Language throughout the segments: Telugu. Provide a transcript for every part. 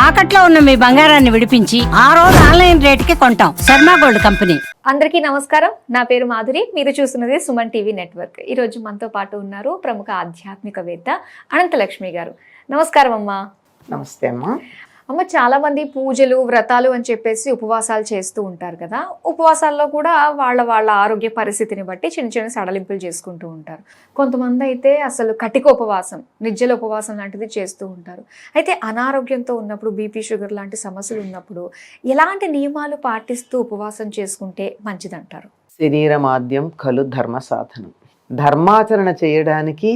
తాకట్లో ఉన్న మీ బంగారాన్ని విడిపించి ఆ రోజు ఆన్లైన్ రేటుకి కొంటాం. Sharma gold company. అందరికీ నమస్కారం. నా పేరు మాధురి. మీరు చూస్తున్నది సుమన్ టీవీ నెట్వర్క్. ఈ రోజు మనతో పాటు ఉన్నారు ప్రముఖ ఆధ్యాత్మికవేత్త అనంతలక్ష్మి గారు. నమస్కారం అమ్మా. నమస్తే అమ్మా. అమ్మ, చాలా మంది పూజలు వ్రతాలు అని చెప్పేసి ఉపవాసాలు చేస్తూ ఉంటారు కదా. ఉపవాసాల్లో కూడా వాళ్ళ ఆరోగ్య పరిస్థితిని బట్టి చిన్న చిన్న సడలింపులు చేసుకుంటూ ఉంటారు. కొంతమంది అయితే అసలు కటిక ఉపవాసం, నిర్జల ఉపవాసం లాంటిది చేస్తూ ఉంటారు. అయితే అనారోగ్యంతో ఉన్నప్పుడు, బీపీ షుగర్ లాంటి సమస్యలు ఉన్నప్పుడు ఎలాంటి నియమాలు పాటిస్తూ ఉపవాసం చేసుకుంటే మంచిదంటారు? శరీరమాద్యం ఖలు ధర్మ సాధనం. ధర్మాచరణ చేయడానికి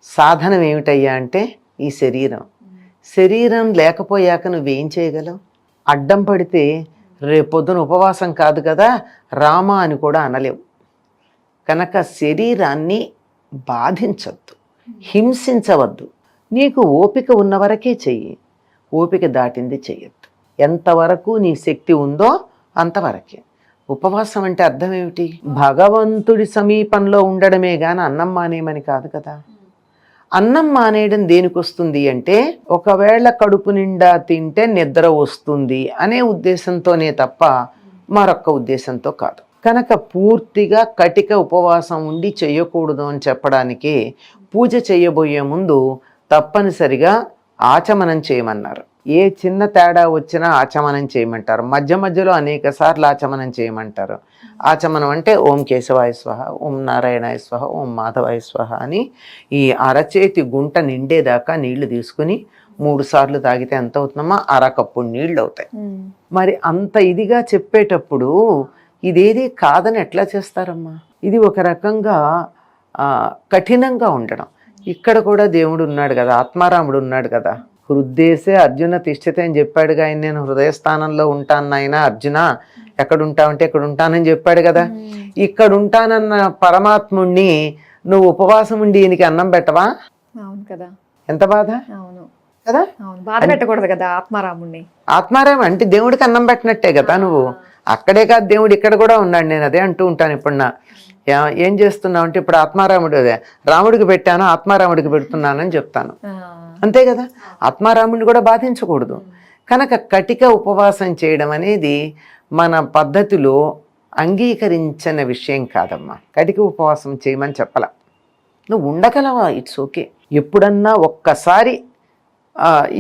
సాధనం ఏమిటయ్యా అంటే ఈ శరీరం. శరీరం లేకపోయాక నువ్వేం చేయగలవు? అడ్డం పడితే రేపొద్దున ఉపవాసం కాదు కదా రామా అని కూడా అనలేవు. కనుక శరీరాన్ని బాధించవద్దు, హింసించవద్దు. నీకు ఓపిక ఉన్నవరకే చెయ్యి, ఓపిక దాటింది చెయ్యొద్దు. ఎంతవరకు నీ శక్తి ఉందో అంతవరకే. ఉపవాసం అంటే అర్థం ఏమిటి? భగవంతుడి సమీపంలో ఉండడమే గాని అన్నం మానేయమని కాదు కదా. అన్నం మానేయడం దేనికి వస్తుంది అంటే, ఒకవేళ కడుపు నిండా తింటే నిద్ర వస్తుంది అనే ఉద్దేశంతోనే తప్ప మరొక్క ఉద్దేశంతో కాదు. కనుక పూర్తిగా కటిక ఉపవాసం ఉండి చేయకూడదు అని చెప్పడానికి పూజ చేయబోయే ముందు తప్పనిసరిగా ఆచమనం చేయమన్నారు. ఏ చిన్న తేడా వచ్చినా ఆచమనం చేయమంటారు. మధ్య మధ్యలో అనేక సార్లు ఆచమనం చేయమంటారు. ఆచమనం అంటే ఓం కేశవాయ స్వహ, ఓం నారాయణాయ స్వహ, ఓం మాధవాయ స్వహ అని ఈ అరచేతి గుంట నిండేదాకా నీళ్లు తీసుకుని 3 సార్లు తాగితే ఎంత అవుతుందమ్మా? అరకప్పుడు నీళ్ళు అవుతాయి. మరి అంత ఇదిగా చెప్పేటప్పుడు ఇదేది కాదని ఎట్లా చేస్తారమ్మా? ఇది ఒక రకంగా కఠినంగా ఉండడం. ఇక్కడ కూడా దేవుడు ఉన్నాడు కదా, ఆత్మారాముడు ఉన్నాడు కదా. హృద్దేశే అర్జున తిష్టతే అని చెప్పాడుగా ఆయన. నేను హృదయస్థానంలో ఉంటాను నాయన అర్జున, ఎక్కడుంటావంటే ఎక్కడ ఉంటానని చెప్పాడు కదా. ఇక్కడ ఉంటానన్న పరమాత్ముణ్ణి నువ్వు ఉపవాసం ఉండి ఈయనకి అన్నం పెట్టవా? అవును కదా. ఎంత బాధ. అవును కదా, బాధ పెట్టకూడదు కదా ఆత్మారాముణ్ణి. ఆత్మారాము అంటే దేవుడికి అన్నం పెట్టినట్టే కదా నువ్వు. అక్కడే కాదు, దేవుడు ఇక్కడ కూడా ఉన్నాడు. నేను అదే అంటూ ఉంటాను. ఇప్పుడు ఏం చేస్తున్నావు అంటే, ఇప్పుడు ఆత్మారాముడు అదే రాముడికి పెట్టాను, ఆత్మారాముడికి పెడుతున్నానని చెప్తాను. అంతే కదా. ఆత్మారాముడిని కూడా బాధించకూడదు. కనుక కటిక ఉపవాసం చేయడం అనేది మన పద్ధతిలో అంగీకరించిన విషయం కాదమ్మా. కటిక ఉపవాసం చేయమని చెప్పాల. నువ్వు ఉండగలవా? It's okay. ఎప్పుడన్నా ఒక్కసారి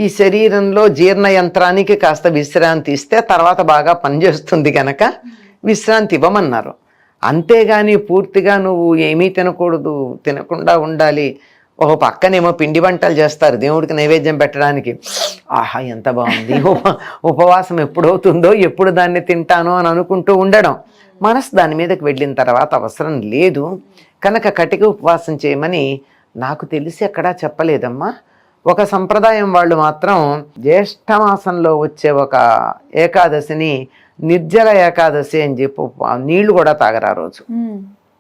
ఈ శరీరంలో జీర్ణ యంత్రానికి కాస్త విశ్రాంతి ఇస్తే తర్వాత బాగా పనిచేస్తుంది కనుక విశ్రాంతి ఇవ్వమన్నారు. అంతేగాని పూర్తిగా నువ్వు ఏమీ తినకూడదు, తినకుండా ఉండాలి. ఒక పక్కనేమో పిండి వంటలు చేస్తారు దేవుడికి నైవేద్యం పెట్టడానికి. ఆహా ఎంత బాగుంది, ఉపవాసం ఎప్పుడవుతుందో, ఎప్పుడు దాన్ని తింటానో అని అనుకుంటూ ఉండడం. మనసు దాని మీదకి వెళ్ళిన తర్వాత అవసరం లేదు. కనుక కటిక ఉపవాసం చేయమని నాకు తెలిసి ఎక్కడా చెప్పలేదమ్మా. ఒక సంప్రదాయం వాళ్ళు మాత్రం జ్యేష్ఠమాసంలో వచ్చే ఒక ఏకాదశిని నిర్జల ఏకాదశి అని చెప్పి నీళ్లు కూడా తాగరు ఆ రోజు.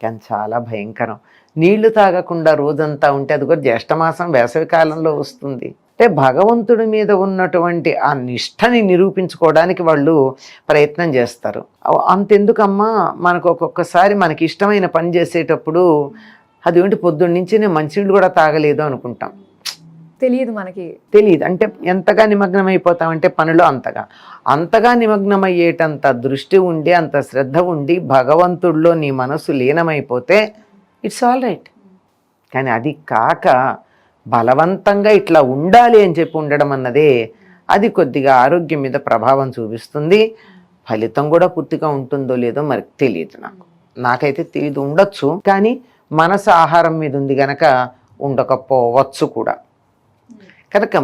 కానీ చాలా భయంకరం. నీళ్లు తాగకుండా రోజంతా ఉంటే, అది కూడా జ్యేష్ఠమాసం వేసవి కాలంలో వస్తుంది. అంటే భగవంతుడి మీద ఉన్నటువంటి ఆ నిష్టని నిరూపించుకోవడానికి వాళ్ళు ప్రయత్నం చేస్తారు. అంతెందుకమ్మా, మనకు ఒక్కొక్కసారి మనకి ఇష్టమైన పని చేసేటప్పుడు అదేంటి పొద్దున్న నుంచి నేను మంచినీళ్ళు కూడా తాగలేదు అనుకుంటాం. తెలియదు, మనకి తెలియదు. అంటే ఎంతగా నిమగ్నం అయిపోతామంటే పనిలో అంతగా నిమగ్నమయ్యేటంత దృష్టి ఉండి, అంత శ్రద్ధ ఉండి భగవంతుడిలో నీ మనసు లీనమైపోతే ఇట్స్ ఆల్ రైట్. కానీ అది కాక బలవంతంగా ఇట్లా ఉండాలి అని చెప్పి ఉండడం అన్నదే అది కొద్దిగా ఆరోగ్యం మీద ప్రభావం చూపిస్తుంది. ఫలితం కూడా పూర్తిగా ఉంటుందో లేదో మరి తెలియదు. నాకైతే తెలియదు. ఉండొచ్చు, కానీ మనసు ఆహారం మీద ఉంది గనక ఉండకపోవచ్చు కూడా. కనుక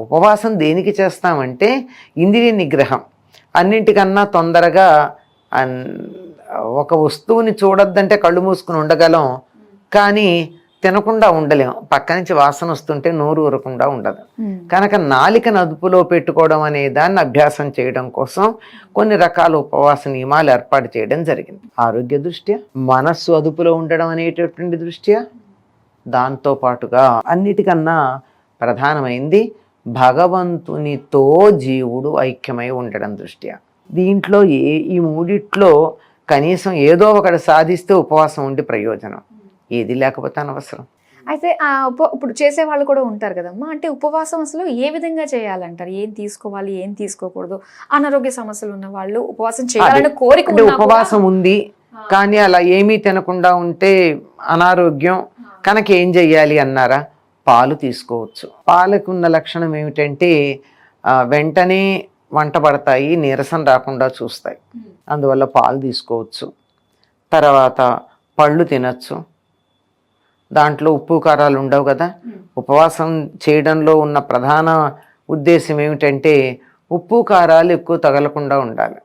ఉపవాసం దేనికి చేస్తామంటే ఇంద్రియ నిగ్రహం. అన్నింటికన్నా తొందరగా ఒక వస్తువుని చూడొద్దంటే కళ్ళు మూసుకుని ఉండగలం, కానీ తినకుండా ఉండలేం. పక్క నుంచి వాసన వస్తుంటే నోరు ఊరకుండా ఉండదు. కనుక నాలికను అదుపులో పెట్టుకోవడం అనే దాన్ని అభ్యాసం చేయడం కోసం కొన్ని రకాల ఉపవాస నియమాలు ఏర్పాటు చేయడం జరిగింది. ఆరోగ్య దృష్ట్యా, మనస్సు అదుపులో ఉండడం అనేటటువంటి దృష్ట్యా, దాంతో పాటుగా అన్నిటికన్నా ప్రధానమైంది భగవంతునితో జీవుడు ఐక్యమై ఉండడం దృష్ట్యా. దీంట్లో ఈ మూడిట్లో కనీసం ఏదో ఒకటి సాధిస్తే ఉపవాసం ఉండి ప్రయోజనం. ఏది లేకపోతే అనవసరం. అయితే ఇప్పుడు చేసే వాళ్ళు కూడా ఉంటారు కదమ్మా, అంటే ఉపవాసం అసలు ఏ విధంగా చేయాలంటారు? ఏం తీసుకోవాలి, ఏం తీసుకోకూడదు? అనారోగ్య సమస్యలు ఉన్న వాళ్ళు ఉపవాసం చేయాలని కోరిక అంటే ఉన్నా కూడా- ఉపవాసం ఉంది కానీ అలా ఏమీ తినకుండా ఉంటే అనారోగ్యం కనుక ఏం చెయ్యాలి అన్నారా? పాలు తీసుకోవచ్చు. పాలకు ఉన్న లక్షణం ఏమిటంటే వెంటనే వంట పడతాయి, నీరసం రాకుండా చూస్తాయి. అందువల్ల పాలు తీసుకోవచ్చు. తర్వాత పళ్ళు తినచ్చు. దాంట్లో ఉప్పు కారాలు ఉండవు కదా. ఉపవాసం చేయడంలో ఉన్న ప్రధాన ఉద్దేశం ఏమిటంటే ఉప్పు కారాలు ఎక్కువ తగలకుండా ఉండాలి.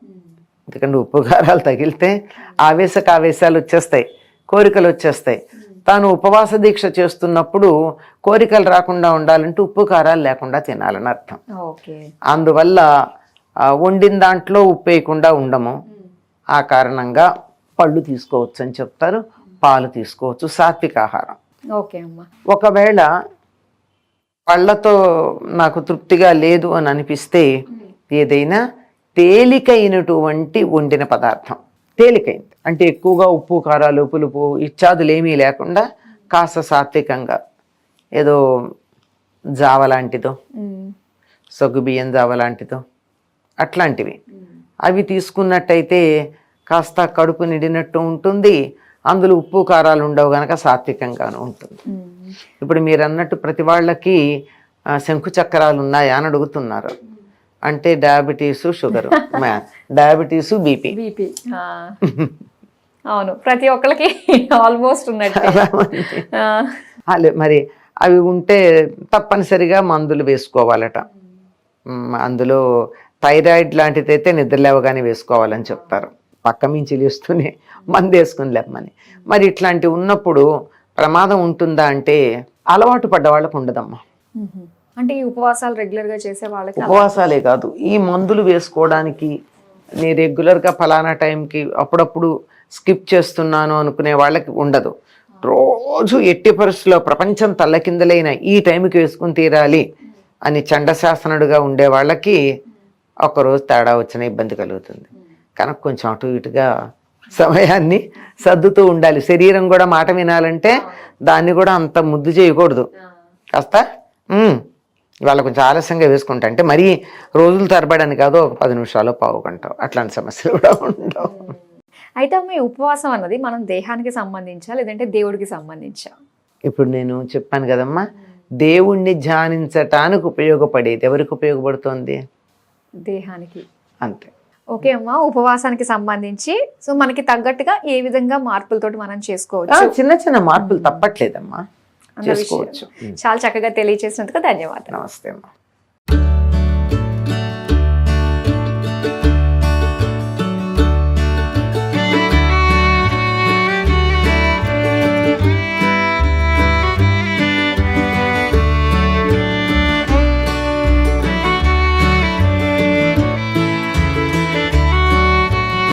ఎందుకంటే ఉప్పు కారాలు తగిలితే ఆవేశాలు వచ్చేస్తాయి, కోరికలు వచ్చేస్తాయి. తాను ఉపవాస దీక్ష చేస్తున్నప్పుడు కోరికలు రాకుండా ఉండాలంటే ఉప్పు కారాలు లేకుండా తినాలని అర్థం. అందువల్ల వండిన దాంట్లో ఉప్పు వేయకుండా ఉండము. ఆ కారణంగా పళ్ళు తీసుకోవచ్చు అని చెప్తారు, పాలు తీసుకోవచ్చు, సాత్విక ఆహారం. ఒకవేళ పళ్ళతో నాకు తృప్తిగా లేదు అని అనిపిస్తే ఏదైనా తేలికైనటువంటి వండిన పదార్థం, తేలికైంది అంటే ఎక్కువగా ఉప్పు కారాలు పులుపు ఇత్యాదులు ఏమీ లేకుండా కాస్త సాత్వికంగా ఏదో జావ లాంటిదో, సగ్గుబియ్యం జావ లాంటిదో అట్లాంటివి అవి తీసుకున్నట్టయితే కాస్త కడుపు నిండినట్టు ఉంటుంది. అందులో ఉప్పు కారాలు ఉండవు గనక సాత్వికంగాను ఉంటుంది. ఇప్పుడు మీరు అన్నట్టు ప్రతి వాళ్ళకి శంకు చక్రాలు ఉన్నాయా అని అడుగుతున్నారు. అంటే డయాబెటీసు, షుగరు, డయాబెటీసు, బీపీ. అవును, ప్రతి ఒక్కరికి ఆల్మోస్ట్ ఉన్నట్టు. మరి అవి ఉంటే తప్పనిసరిగా మందులు వేసుకోవాలట. అందులో థైరాయిడ్ లాంటిది అయితే నిద్రలేవగానే వేసుకోవాలని చెప్తారు. పక్క మించి లేస్తూనే మందు వేసుకుని లేమ్మని. మరి ఇట్లాంటివి ఉన్నప్పుడు ప్రమాదం ఉంటుందా అంటే అలవాటు పడ్డ వాళ్ళకు ఉండదమ్మా. అంటే ఈ ఉపవాసాలు రెగ్యులర్ గా చేసే వాళ్ళకి, ఉపవాసాలే కాదు ఈ మందులు వేసుకోవడానికి నేను రెగ్యులర్గా ఫలానా టైంకి అప్పుడప్పుడు స్కిప్ చేస్తున్నాను అనుకునే వాళ్ళకి ఉండదు. రోజు ఎట్టి పరిస్థితుల్లో ప్రపంచం తల్లకిందలైన ఈ టైంకి వేసుకుని తీరాలి అని చండశాసనుడుగా ఉండే వాళ్ళకి ఒక్కరోజు తేడా వచ్చిన ఇబ్బంది కలుగుతుంది. కనుక కొంచెం అటు ఇటుగా సమయాన్ని సర్దుతూ ఉండాలి. శరీరం కూడా మాట వినాలంటే దాన్ని కూడా అంత ముద్దు చేయకూడదు. కాస్త ఇవాళ కొంచెం ఆలస్యంగా వేసుకుంటా అంటే మరీ రోజులు తరబడని కాదు, ఒక 10 నిమిషాలు పావు గంట అట్లాంటి సమస్యలు కూడా ఉండవు. అయితే మీ ఉపవాసం అన్నది మనం దేహానికి సంబంధించా లేదంటే దేవుడికి సంబంధించా? ఇప్పుడు నేను చెప్పాను కదమ్మా, దేవుణ్ణి ధ్యానించటానికి ఉపయోగపడేది ఎవరికి ఉపయోగపడుతోంది? దేహానికి. అంతే. ఓకే అమ్మా, ఉపవాసానికి సంబంధించి సో మనకి తగ్గట్టుగా ఏ విధంగా మార్పులతోటి మనం చేసుకోవచ్చు? చిన్న చిన్న మార్పులు తప్పట్లేదమ్మా, చేసుకోవచ్చు. చాలా చక్కగా తెలియజేసినందుకు ధన్యవాదాలు. నమస్తే అమ్మా.